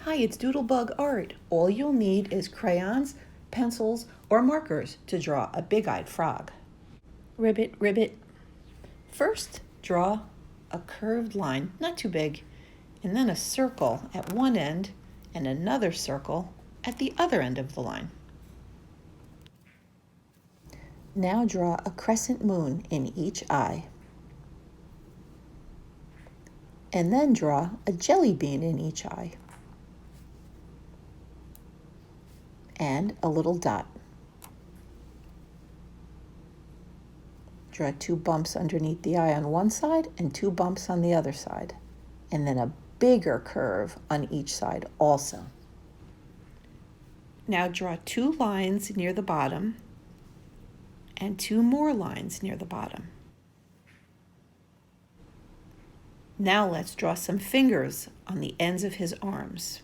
Hi, it's Doodlebug Art. All you'll need is crayons, pencils, or markers to draw a big-eyed frog. Ribbit, ribbit. First, draw a curved line, not too big, and then a circle at one end and another circle at the other end of the line. Now draw a crescent moon in each eye. And then draw a jelly bean in each eye. And a little dot. Draw 2 bumps underneath the eye on one side and 2 bumps on the other side. And then a bigger curve on each side also. Now draw 2 lines near the bottom and 2 more lines near the bottom. Now let's draw some fingers on the ends of his arms.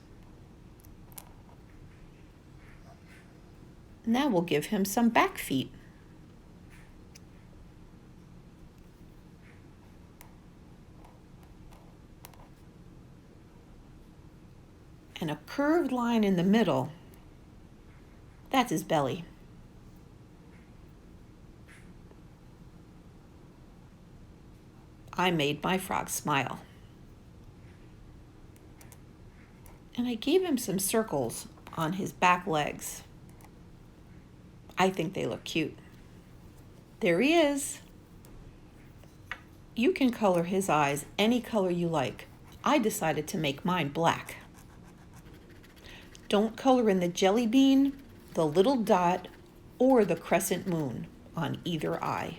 Now we'll give him some back feet. And a curved line in the middle, that's his belly. I made my frog smile. And I gave him some circles on his back legs. I think they look cute. There he is. You can color his eyes any color you like. I decided to make mine black. Don't color in the jelly bean, the little dot, or the crescent moon on either eye.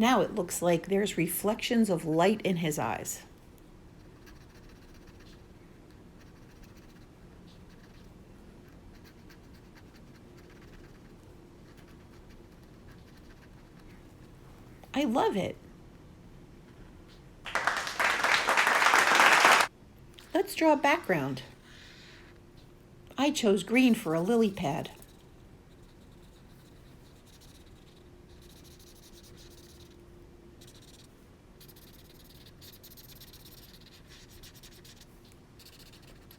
Now it looks like there's reflections of light in his eyes. I love it. Let's draw a background. I chose green for a lily pad.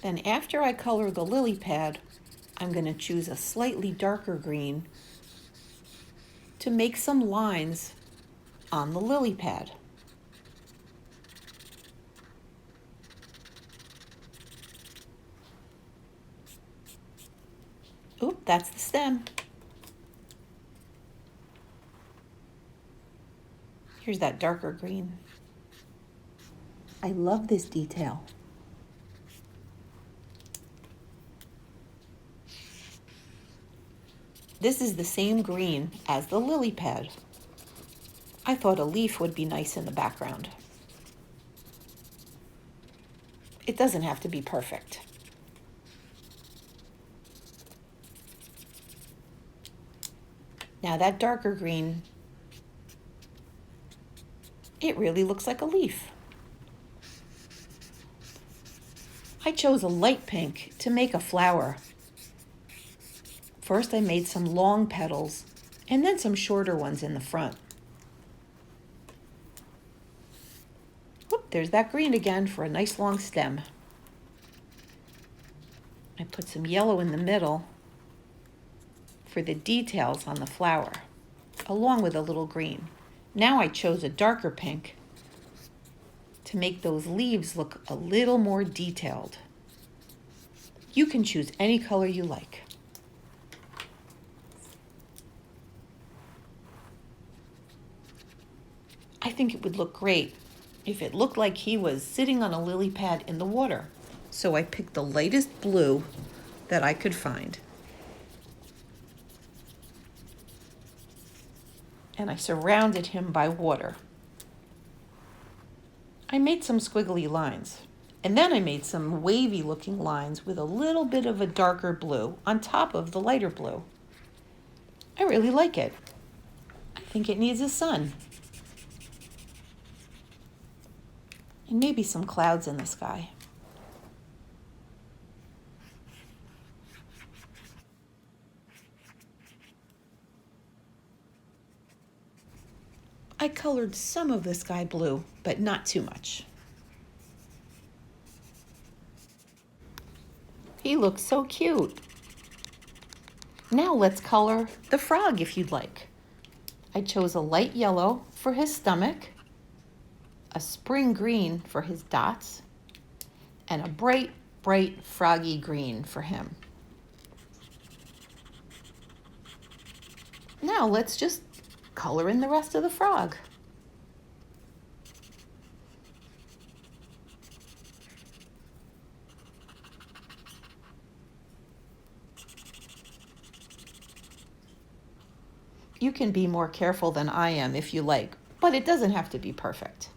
Then after I color the lily pad, I'm going to choose a slightly darker green to make some lines on the lily pad. Oop, that's the stem. Here's that darker green. I love this detail. This is the same green as the lily pad. I thought a leaf would be nice in the background. It doesn't have to be perfect. Now that darker green, it really looks like a leaf. I chose a light pink to make a flower. First I made some long petals and then some shorter ones in the front. Whoop, there's that green again for a nice long stem. I put some yellow in the middle for the details on the flower, along with a little green. Now I chose a darker pink to make those leaves look a little more detailed. You can choose any color you like. I think it would look great if it looked like he was sitting on a lily pad in the water. So I picked the lightest blue that I could find. And I surrounded him by water. I made some squiggly lines. And then I made some wavy looking lines with a little bit of a darker blue on top of the lighter blue. I really like it. I think it needs a sun. And maybe some clouds in the sky. I colored some of the sky blue, but not too much. He looks so cute. Now let's color the frog if you'd like. I chose a light yellow for his stomach, a spring green for his dots, and a bright, bright froggy green for him. Now let's just color in the rest of the frog. You can be more careful than I am if you like, but it doesn't have to be perfect.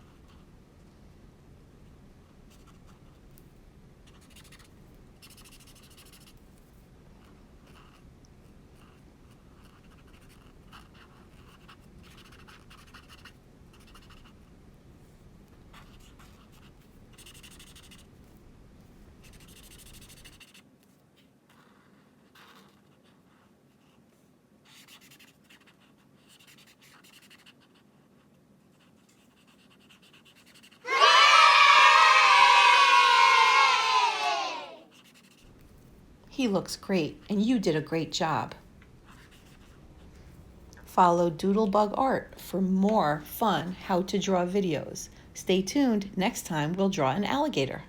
He looks great, and you did a great job. Follow Doodlebug Art for more fun how to draw videos. Stay tuned, next time we'll draw an alligator.